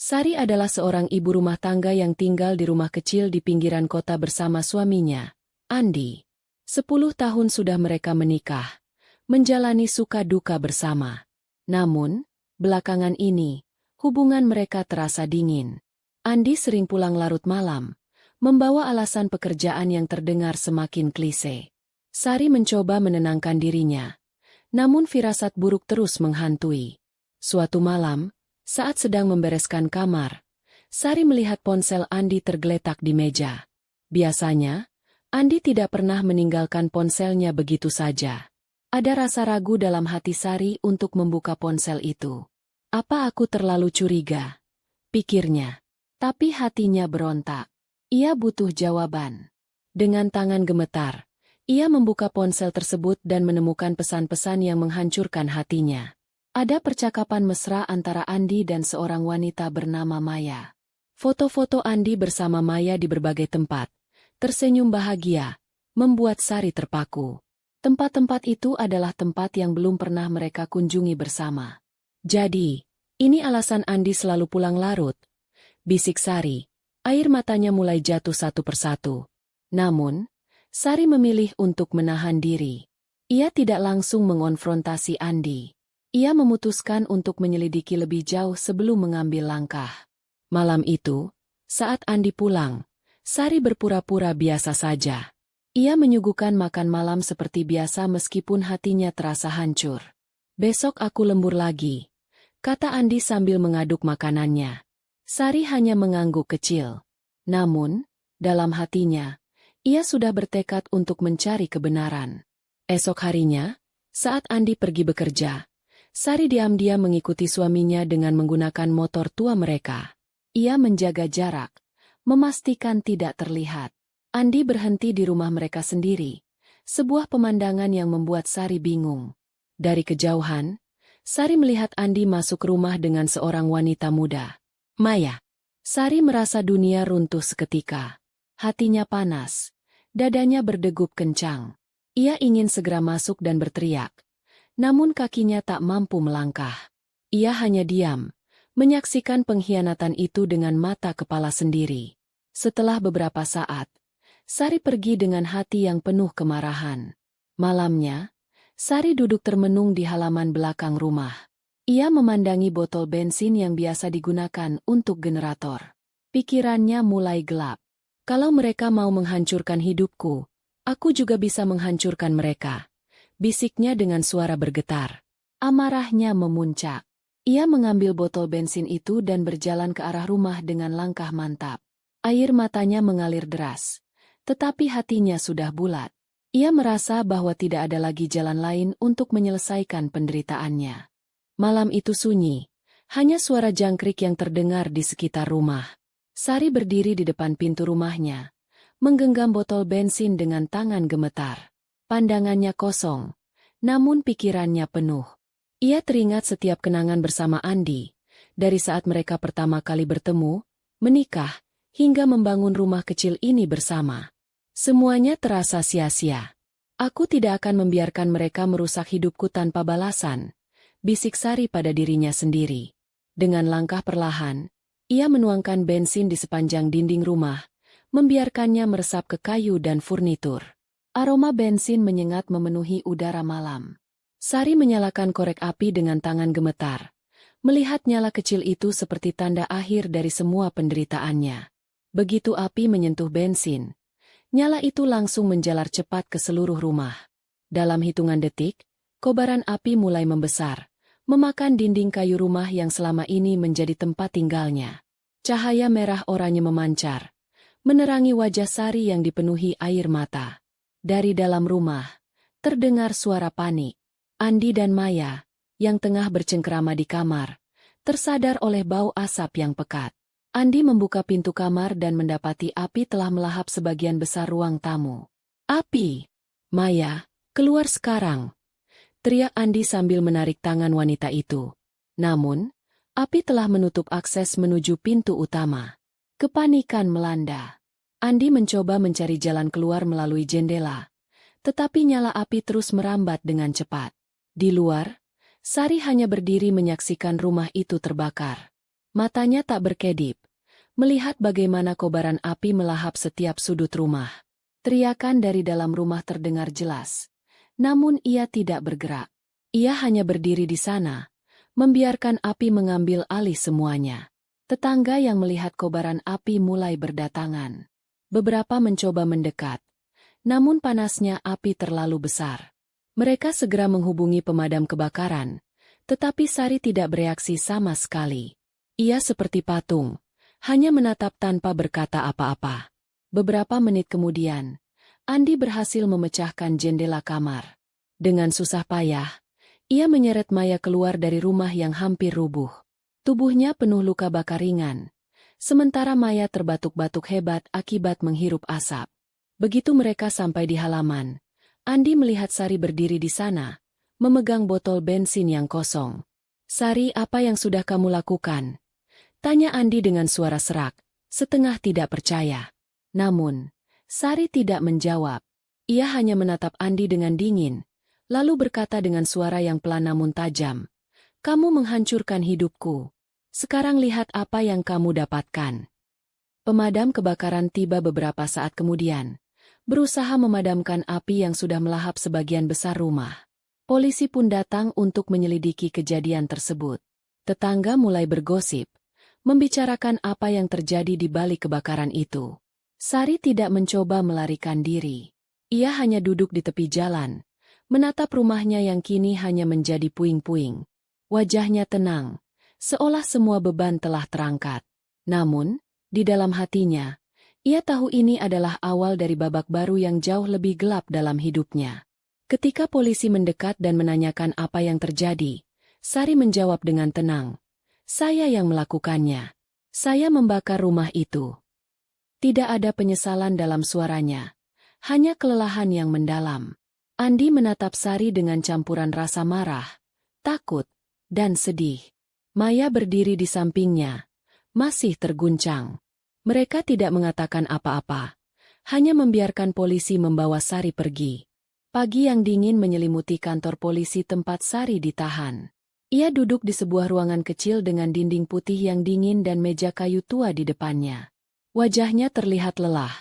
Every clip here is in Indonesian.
Sari adalah seorang ibu rumah tangga yang tinggal di rumah kecil di pinggiran kota bersama suaminya, Andi. 10 tahun sudah mereka menikah, menjalani suka duka bersama. Namun, belakangan ini, hubungan mereka terasa dingin. Andi sering pulang larut malam, membawa alasan pekerjaan yang terdengar semakin klise. Sari mencoba menenangkan dirinya, namun firasat buruk terus menghantui. Suatu malam, saat sedang membereskan kamar, Sari melihat ponsel Andi tergeletak di meja. Biasanya, Andi tidak pernah meninggalkan ponselnya begitu saja. Ada rasa ragu dalam hati Sari untuk membuka ponsel itu. Apa aku terlalu curiga? Pikirnya. Tapi hatinya berontak. Ia butuh jawaban. Dengan tangan gemetar, ia membuka ponsel tersebut dan menemukan pesan-pesan yang menghancurkan hatinya. Ada percakapan mesra antara Andi dan seorang wanita bernama Maya. Foto-foto Andi bersama Maya di berbagai tempat, tersenyum bahagia, membuat Sari terpaku. Tempat-tempat itu adalah tempat yang belum pernah mereka kunjungi bersama. Jadi, ini alasan Andi selalu pulang larut, bisik Sari. Air matanya mulai jatuh satu persatu. Namun, Sari memilih untuk menahan diri. Ia tidak langsung mengonfrontasi Andi. Ia memutuskan untuk menyelidiki lebih jauh sebelum mengambil langkah. Malam itu, saat Andi pulang, Sari berpura-pura biasa saja. Ia menyuguhkan makan malam seperti biasa meskipun hatinya terasa hancur. Besok aku lembur lagi, kata Andi sambil mengaduk makanannya. Sari hanya mengangguk kecil. Namun, dalam hatinya, ia sudah bertekad untuk mencari kebenaran. Esok harinya, saat Andi pergi bekerja, Sari diam-diam mengikuti suaminya dengan menggunakan motor tua mereka. Ia menjaga jarak, memastikan tidak terlihat. Andi berhenti di rumah mereka sendiri, sebuah pemandangan yang membuat Sari bingung. Dari kejauhan, Sari melihat Andi masuk rumah dengan seorang wanita muda, Maya. Sari merasa dunia runtuh seketika. Hatinya panas, dadanya berdegup kencang. Ia ingin segera masuk dan berteriak. Namun kakinya tak mampu melangkah. Ia hanya diam, menyaksikan pengkhianatan itu dengan mata kepala sendiri. Setelah beberapa saat, Sari pergi dengan hati yang penuh kemarahan. Malamnya, Sari duduk termenung di halaman belakang rumah. Ia memandangi botol bensin yang biasa digunakan untuk generator. Pikirannya mulai gelap. Kalau mereka mau menghancurkan hidupku, aku juga bisa menghancurkan mereka. Bisiknya dengan suara bergetar. Amarahnya memuncak. Ia mengambil botol bensin itu dan berjalan ke arah rumah dengan langkah mantap. Air matanya mengalir deras. Tetapi hatinya sudah bulat. Ia merasa bahwa tidak ada lagi jalan lain untuk menyelesaikan penderitaannya. Malam itu sunyi. Hanya suara jangkrik yang terdengar di sekitar rumah. Sari berdiri di depan pintu rumahnya, menggenggam botol bensin dengan tangan gemetar. Pandangannya kosong, namun pikirannya penuh. Ia teringat setiap kenangan bersama Andi, dari saat mereka pertama kali bertemu, menikah, hingga membangun rumah kecil ini bersama. Semuanya terasa sia-sia. Aku tidak akan membiarkan mereka merusak hidupku tanpa balasan, bisik Sari pada dirinya sendiri. Dengan langkah perlahan, ia menuangkan bensin di sepanjang dinding rumah, membiarkannya meresap ke kayu dan furnitur. Aroma bensin menyengat memenuhi udara malam. Sari menyalakan korek api dengan tangan gemetar. Melihat nyala kecil itu seperti tanda akhir dari semua penderitaannya. Begitu api menyentuh bensin, nyala itu langsung menjalar cepat ke seluruh rumah. Dalam hitungan detik, kobaran api mulai membesar, memakan dinding kayu rumah yang selama ini menjadi tempat tinggalnya. Cahaya merah oranye memancar, menerangi wajah Sari yang dipenuhi air mata. Dari dalam rumah, terdengar suara panik. Andi dan Maya, yang tengah bercengkrama di kamar, tersadar oleh bau asap yang pekat. Andi membuka pintu kamar dan mendapati api telah melahap sebagian besar ruang tamu. Api! Maya, keluar sekarang! Teriak Andi sambil menarik tangan wanita itu. Namun, api telah menutup akses menuju pintu utama. Kepanikan melanda. Andi mencoba mencari jalan keluar melalui jendela, tetapi nyala api terus merambat dengan cepat. Di luar, Sari hanya berdiri menyaksikan rumah itu terbakar. Matanya tak berkedip, melihat bagaimana kobaran api melahap setiap sudut rumah. Teriakan dari dalam rumah terdengar jelas. Namun ia tidak bergerak. Ia hanya berdiri di sana, membiarkan api mengambil alih semuanya. Tetangga yang melihat kobaran api mulai berdatangan. Beberapa mencoba mendekat, namun panasnya api terlalu besar. Mereka segera menghubungi pemadam kebakaran, tetapi Sari tidak bereaksi sama sekali. Ia seperti patung, hanya menatap tanpa berkata apa-apa. Beberapa menit kemudian, Andi berhasil memecahkan jendela kamar. Dengan susah payah, ia menyeret Maya keluar dari rumah yang hampir rubuh. Tubuhnya penuh luka bakar ringan, sementara Maya terbatuk-batuk hebat akibat menghirup asap. Begitu mereka sampai di halaman, Andi melihat Sari berdiri di sana, memegang botol bensin yang kosong. "Sari, apa yang sudah kamu lakukan?" tanya Andi dengan suara serak, setengah tidak percaya. Namun, Sari tidak menjawab. Ia hanya menatap Andi dengan dingin, lalu berkata dengan suara yang pelan namun tajam, "Kamu menghancurkan hidupku. Sekarang lihat apa yang kamu dapatkan." Pemadam kebakaran tiba beberapa saat kemudian, berusaha memadamkan api yang sudah melahap sebagian besar rumah. Polisi pun datang untuk menyelidiki kejadian tersebut. Tetangga mulai bergosip, membicarakan apa yang terjadi di balik kebakaran itu. Sari tidak mencoba melarikan diri. Ia hanya duduk di tepi jalan, menatap rumahnya yang kini hanya menjadi puing-puing. Wajahnya tenang, seolah semua beban telah terangkat. Namun, di dalam hatinya, ia tahu ini adalah awal dari babak baru yang jauh lebih gelap dalam hidupnya. Ketika polisi mendekat dan menanyakan apa yang terjadi, Sari menjawab dengan tenang, "Saya yang melakukannya. Saya membakar rumah itu." Tidak ada penyesalan dalam suaranya, hanya kelelahan yang mendalam. Andi menatap Sari dengan campuran rasa marah, takut, dan sedih. Maya berdiri di sampingnya, masih terguncang. Mereka tidak mengatakan apa-apa, hanya membiarkan polisi membawa Sari pergi. Pagi yang dingin menyelimuti kantor polisi tempat Sari ditahan. Ia duduk di sebuah ruangan kecil dengan dinding putih yang dingin dan meja kayu tua di depannya. Wajahnya terlihat lelah,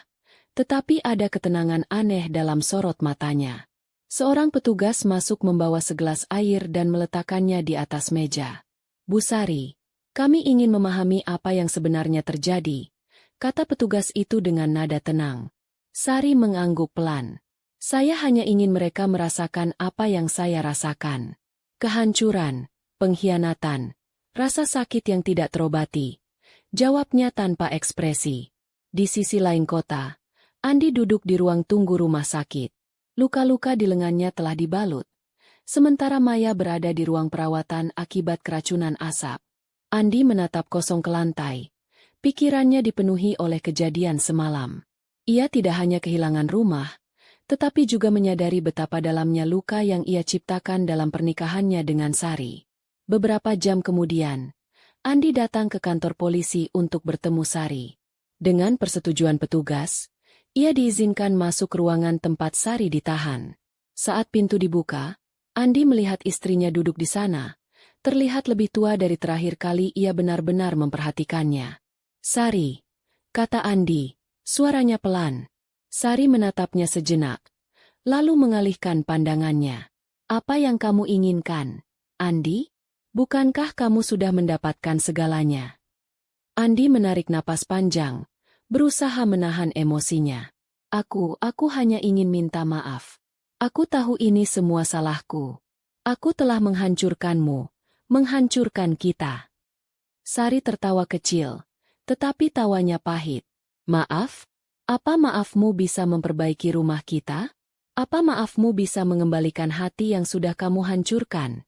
tetapi ada ketenangan aneh dalam sorot matanya. Seorang petugas masuk membawa segelas air dan meletakkannya di atas meja. "Bu Sari, kami ingin memahami apa yang sebenarnya terjadi," kata petugas itu dengan nada tenang. Sari mengangguk pelan. "Saya hanya ingin mereka merasakan apa yang saya rasakan. Kehancuran, pengkhianatan, rasa sakit yang tidak terobati," jawabnya tanpa ekspresi. Di sisi lain kota, Andi duduk di ruang tunggu rumah sakit. Luka-luka di lengannya telah dibalut, sementara Maya berada di ruang perawatan akibat keracunan asap. Andi menatap kosong ke lantai. Pikirannya dipenuhi oleh kejadian semalam. Ia tidak hanya kehilangan rumah, tetapi juga menyadari betapa dalamnya luka yang ia ciptakan dalam pernikahannya dengan Sari. Beberapa jam kemudian, Andi datang ke kantor polisi untuk bertemu Sari. Dengan persetujuan petugas, ia diizinkan masuk ruangan tempat Sari ditahan. Saat pintu dibuka, Andi melihat istrinya duduk di sana. Terlihat lebih tua dari terakhir kali ia benar-benar memperhatikannya. "Sari," kata Andi, suaranya pelan. Sari menatapnya sejenak, lalu mengalihkan pandangannya. "Apa yang kamu inginkan, Andi? Bukankah kamu sudah mendapatkan segalanya?" Andi menarik napas panjang, berusaha menahan emosinya. Aku hanya ingin minta maaf. Aku tahu ini semua salahku. Aku telah menghancurkanmu, menghancurkan kita." Sari tertawa kecil, tetapi tawanya pahit. "Maaf? Apa maafmu bisa memperbaiki rumah kita? Apa maafmu bisa mengembalikan hati yang sudah kamu hancurkan?"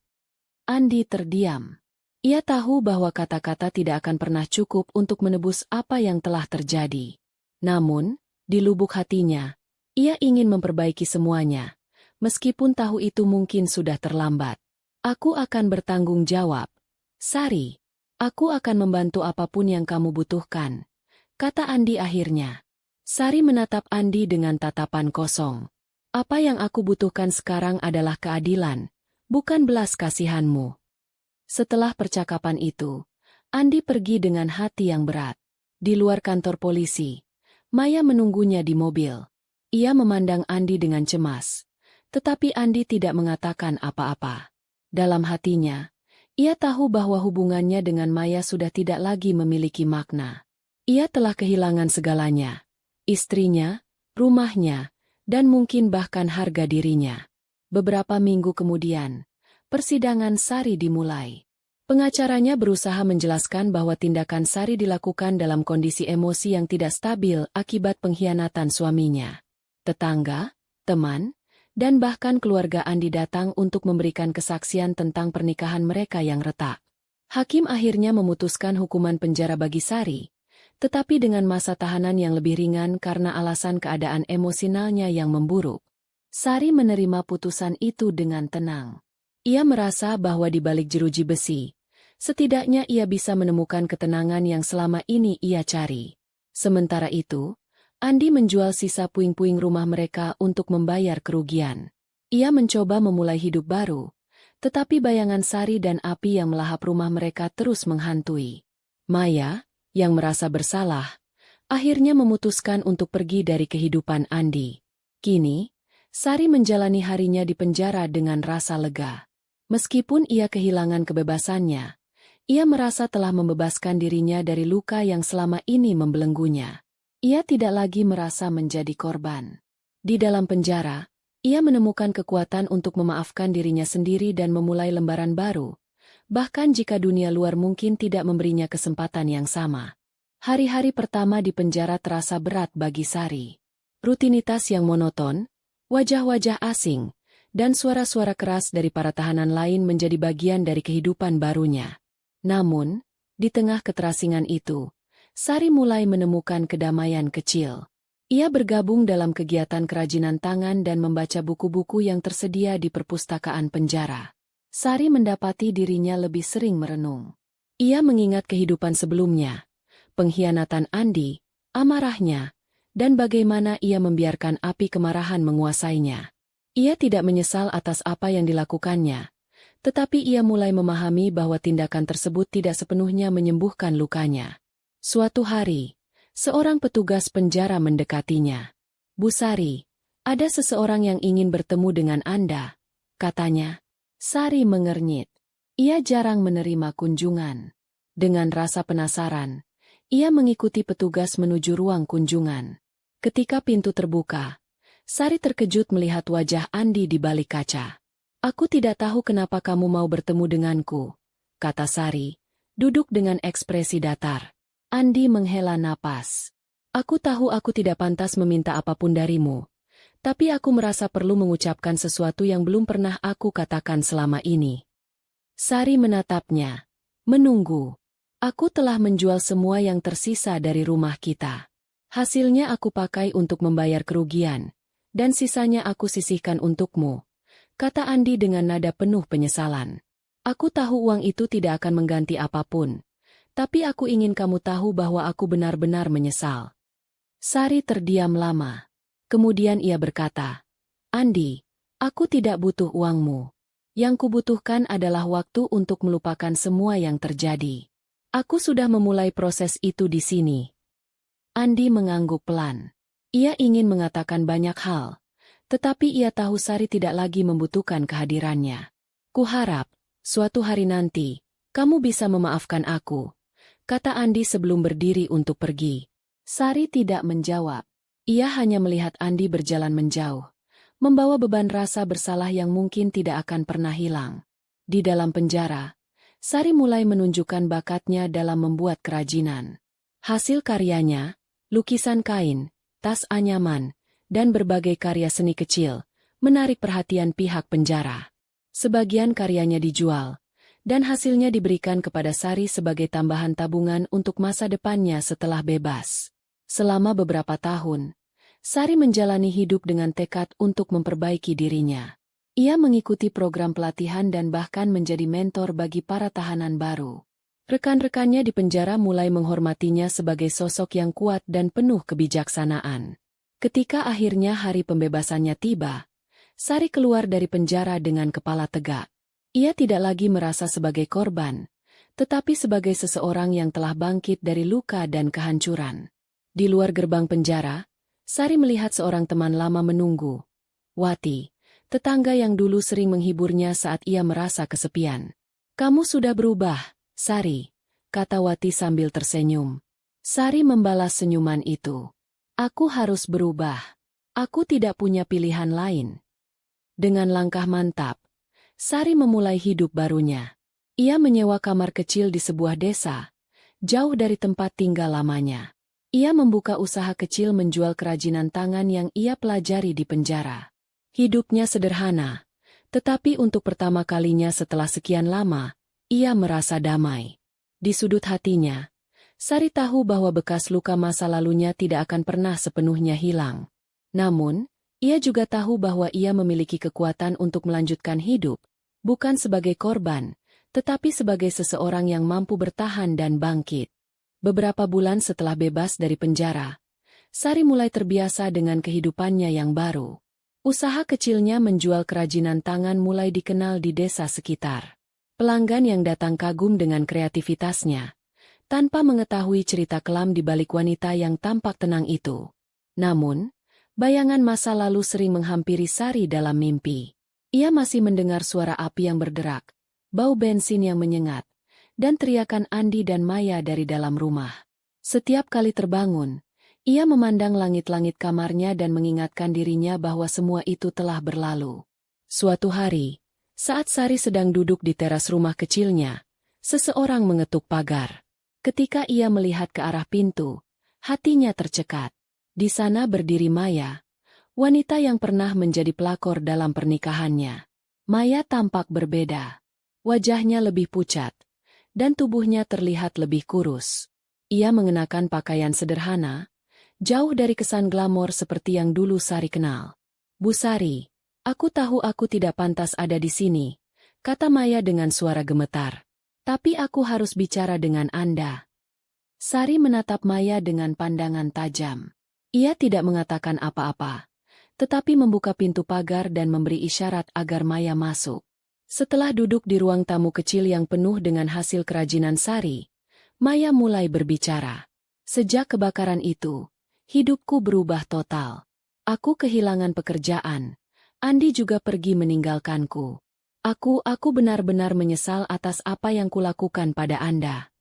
Andi terdiam. Ia tahu bahwa kata-kata tidak akan pernah cukup untuk menebus apa yang telah terjadi. Namun, di lubuk hatinya, ia ingin memperbaiki semuanya, meskipun tahu itu mungkin sudah terlambat. "Aku akan bertanggung jawab, Sari. Aku akan membantu apapun yang kamu butuhkan," kata Andi akhirnya. Sari menatap Andi dengan tatapan kosong. "Apa yang aku butuhkan sekarang adalah keadilan, bukan belas kasihanmu." Setelah percakapan itu, Andi pergi dengan hati yang berat. Di luar kantor polisi, Maya menunggunya di mobil. Ia memandang Andi dengan cemas. Tetapi Andi tidak mengatakan apa-apa. Dalam hatinya, ia tahu bahwa hubungannya dengan Maya sudah tidak lagi memiliki makna. Ia telah kehilangan segalanya. Istrinya, rumahnya, dan mungkin bahkan harga dirinya. Beberapa minggu kemudian, persidangan Sari dimulai. Pengacaranya berusaha menjelaskan bahwa tindakan Sari dilakukan dalam kondisi emosi yang tidak stabil akibat pengkhianatan suaminya. Tetangga, teman, dan bahkan keluarga Andi datang untuk memberikan kesaksian tentang pernikahan mereka yang retak. Hakim akhirnya memutuskan hukuman penjara bagi Sari, tetapi dengan masa tahanan yang lebih ringan karena alasan keadaan emosionalnya yang memburuk. Sari menerima putusan itu dengan tenang. Ia merasa bahwa di balik jeruji besi, setidaknya ia bisa menemukan ketenangan yang selama ini ia cari. Sementara itu, Andi menjual sisa puing-puing rumah mereka untuk membayar kerugian. Ia mencoba memulai hidup baru, tetapi bayangan Sari dan api yang melahap rumah mereka terus menghantui. Maya, yang merasa bersalah, akhirnya memutuskan untuk pergi dari kehidupan Andi. Kini, Sari menjalani harinya di penjara dengan rasa lega. Meskipun ia kehilangan kebebasannya, ia merasa telah membebaskan dirinya dari luka yang selama ini membelenggunya. Ia tidak lagi merasa menjadi korban. Di dalam penjara, ia menemukan kekuatan untuk memaafkan dirinya sendiri dan memulai lembaran baru, bahkan jika dunia luar mungkin tidak memberinya kesempatan yang sama. Hari-hari pertama di penjara terasa berat bagi Sari. Rutinitas yang monoton, wajah-wajah asing, dan suara-suara keras dari para tahanan lain menjadi bagian dari kehidupan barunya. Namun, di tengah keterasingan itu, Sari mulai menemukan kedamaian kecil. Ia bergabung dalam kegiatan kerajinan tangan dan membaca buku-buku yang tersedia di perpustakaan penjara. Sari mendapati dirinya lebih sering merenung. Ia mengingat kehidupan sebelumnya, pengkhianatan Andi, amarahnya, dan bagaimana ia membiarkan api kemarahan menguasainya. Ia tidak menyesal atas apa yang dilakukannya, tetapi ia mulai memahami bahwa tindakan tersebut tidak sepenuhnya menyembuhkan lukanya. Suatu hari, seorang petugas penjara mendekatinya. "Bu Sari, ada seseorang yang ingin bertemu dengan Anda," katanya. Sari mengernyit. Ia jarang menerima kunjungan. Dengan rasa penasaran, ia mengikuti petugas menuju ruang kunjungan. Ketika pintu terbuka, Sari terkejut melihat wajah Andi di balik kaca. "Aku tidak tahu kenapa kamu mau bertemu denganku," kata Sari, duduk dengan ekspresi datar. Andi menghela napas. "Aku tahu aku tidak pantas meminta apapun darimu, tapi aku merasa perlu mengucapkan sesuatu yang belum pernah aku katakan selama ini." Sari menatapnya. "Menunggu. Aku telah menjual semua yang tersisa dari rumah kita. Hasilnya aku pakai untuk membayar kerugian, dan sisanya aku sisihkan untukmu," kata Andi dengan nada penuh penyesalan. "Aku tahu uang itu tidak akan mengganti apapun, tapi aku ingin kamu tahu bahwa aku benar-benar menyesal." Sari terdiam lama. Kemudian ia berkata, "Andi, aku tidak butuh uangmu. Yang kubutuhkan adalah waktu untuk melupakan semua yang terjadi. Aku sudah memulai proses itu di sini." Andi mengangguk pelan. Ia ingin mengatakan banyak hal, tetapi ia tahu Sari tidak lagi membutuhkan kehadirannya. "Kuharap, suatu hari nanti, kamu bisa memaafkan aku," kata Andi sebelum berdiri untuk pergi. Sari tidak menjawab. Ia hanya melihat Andi berjalan menjauh, membawa beban rasa bersalah yang mungkin tidak akan pernah hilang. Di dalam penjara, Sari mulai menunjukkan bakatnya dalam membuat kerajinan. Hasil karyanya, lukisan kain, tas anyaman, dan berbagai karya seni kecil, menarik perhatian pihak penjara. Sebagian karyanya dijual, dan hasilnya diberikan kepada Sari sebagai tambahan tabungan untuk masa depannya setelah bebas. Selama beberapa tahun, Sari menjalani hidup dengan tekad untuk memperbaiki dirinya. Ia mengikuti program pelatihan dan bahkan menjadi mentor bagi para tahanan baru. Rekan-rekannya di penjara mulai menghormatinya sebagai sosok yang kuat dan penuh kebijaksanaan. Ketika akhirnya hari pembebasannya tiba, Sari keluar dari penjara dengan kepala tegak. Ia tidak lagi merasa sebagai korban, tetapi sebagai seseorang yang telah bangkit dari luka dan kehancuran. Di luar gerbang penjara, Sari melihat seorang teman lama menunggu. Wati, tetangga yang dulu sering menghiburnya saat ia merasa kesepian. "Kamu sudah berubah, Sari," kata Wati sambil tersenyum. Sari membalas senyuman itu. "Aku harus berubah. Aku tidak punya pilihan lain." Dengan langkah mantap, Sari memulai hidup barunya. Ia menyewa kamar kecil di sebuah desa, jauh dari tempat tinggal lamanya. Ia membuka usaha kecil menjual kerajinan tangan yang ia pelajari di penjara. Hidupnya sederhana, tetapi untuk pertama kalinya setelah sekian lama, ia merasa damai. Di sudut hatinya, Sari tahu bahwa bekas luka masa lalunya tidak akan pernah sepenuhnya hilang. Namun, ia juga tahu bahwa ia memiliki kekuatan untuk melanjutkan hidup, bukan sebagai korban, tetapi sebagai seseorang yang mampu bertahan dan bangkit. Beberapa bulan setelah bebas dari penjara, Sari mulai terbiasa dengan kehidupannya yang baru. Usaha kecilnya menjual kerajinan tangan mulai dikenal di desa sekitar. Pelanggan yang datang kagum dengan kreativitasnya, tanpa mengetahui cerita kelam di balik wanita yang tampak tenang itu. Namun, bayangan masa lalu sering menghampiri Sari dalam mimpi. Ia masih mendengar suara api yang berderak, bau bensin yang menyengat, dan teriakan Andi dan Maya dari dalam rumah. Setiap kali terbangun, ia memandang langit-langit kamarnya dan mengingatkan dirinya bahwa semua itu telah berlalu. Suatu hari, saat Sari sedang duduk di teras rumah kecilnya, seseorang mengetuk pagar. Ketika ia melihat ke arah pintu, hatinya tercekat. Di sana berdiri Maya, wanita yang pernah menjadi pelakor dalam pernikahannya. Maya tampak berbeda. Wajahnya lebih pucat, dan tubuhnya terlihat lebih kurus. Ia mengenakan pakaian sederhana, jauh dari kesan glamor seperti yang dulu Sari kenal. "Bu Sari, aku tahu aku tidak pantas ada di sini," kata Maya dengan suara gemetar. "Tapi aku harus bicara dengan Anda." Sari menatap Maya dengan pandangan tajam. Ia tidak mengatakan apa-apa, tetapi membuka pintu pagar dan memberi isyarat agar Maya masuk. Setelah duduk di ruang tamu kecil yang penuh dengan hasil kerajinan Sari, Maya mulai berbicara. "Sejak kebakaran itu, hidupku berubah total. Aku kehilangan pekerjaan. Andi juga pergi meninggalkanku. Aku benar-benar menyesal atas apa yang kulakukan pada Anda."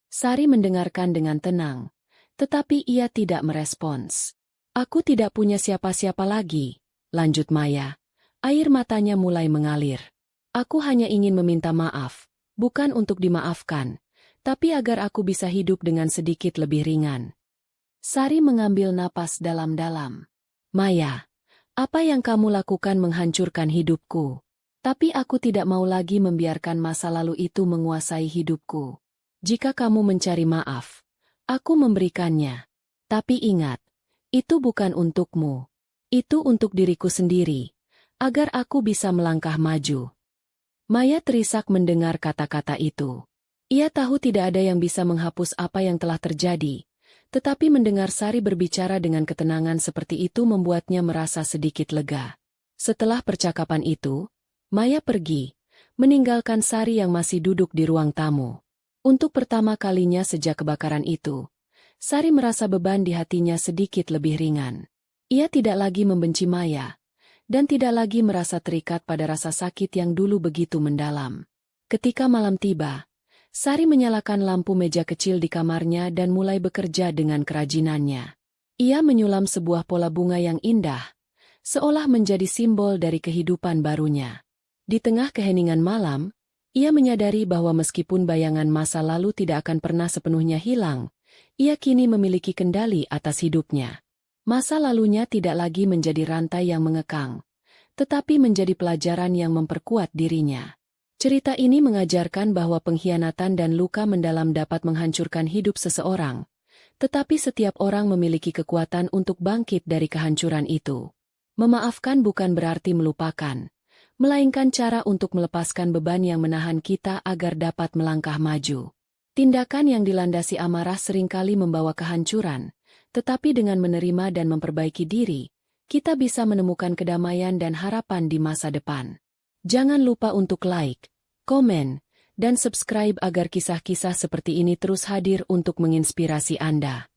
Sari mendengarkan dengan tenang, tetapi ia tidak merespons. "Aku tidak punya siapa-siapa lagi," lanjut Maya. Air matanya mulai mengalir. "Aku hanya ingin meminta maaf, bukan untuk dimaafkan, tapi agar aku bisa hidup dengan sedikit lebih ringan." Sari mengambil napas dalam-dalam. "Maya, apa yang kamu lakukan menghancurkan hidupku. Tapi aku tidak mau lagi membiarkan masa lalu itu menguasai hidupku. Jika kamu mencari maaf, aku memberikannya. Tapi ingat, itu bukan untukmu. Itu untuk diriku sendiri, agar aku bisa melangkah maju." Maya terisak mendengar kata-kata itu. Ia tahu tidak ada yang bisa menghapus apa yang telah terjadi, tetapi mendengar Sari berbicara dengan ketenangan seperti itu membuatnya merasa sedikit lega. Setelah percakapan itu, Maya pergi, meninggalkan Sari yang masih duduk di ruang tamu. Untuk pertama kalinya sejak kebakaran itu, Sari merasa beban di hatinya sedikit lebih ringan. Ia tidak lagi membenci Maya, dan tidak lagi merasa terikat pada rasa sakit yang dulu begitu mendalam. Ketika malam tiba, Sari menyalakan lampu meja kecil di kamarnya dan mulai bekerja dengan kerajinannya. Ia menyulam sebuah pola bunga yang indah, seolah menjadi simbol dari kehidupan barunya. Di tengah keheningan malam, ia menyadari bahwa meskipun bayangan masa lalu tidak akan pernah sepenuhnya hilang, ia kini memiliki kendali atas hidupnya. Masa lalunya tidak lagi menjadi rantai yang mengekang, tetapi menjadi pelajaran yang memperkuat dirinya. Cerita ini mengajarkan bahwa pengkhianatan dan luka mendalam dapat menghancurkan hidup seseorang, tetapi setiap orang memiliki kekuatan untuk bangkit dari kehancuran itu. Memaafkan bukan berarti melupakan, melainkan cara untuk melepaskan beban yang menahan kita agar dapat melangkah maju. Tindakan yang dilandasi amarah seringkali membawa kehancuran, tetapi dengan menerima dan memperbaiki diri, kita bisa menemukan kedamaian dan harapan di masa depan. Jangan lupa untuk like, komen, dan subscribe agar kisah-kisah seperti ini terus hadir untuk menginspirasi Anda.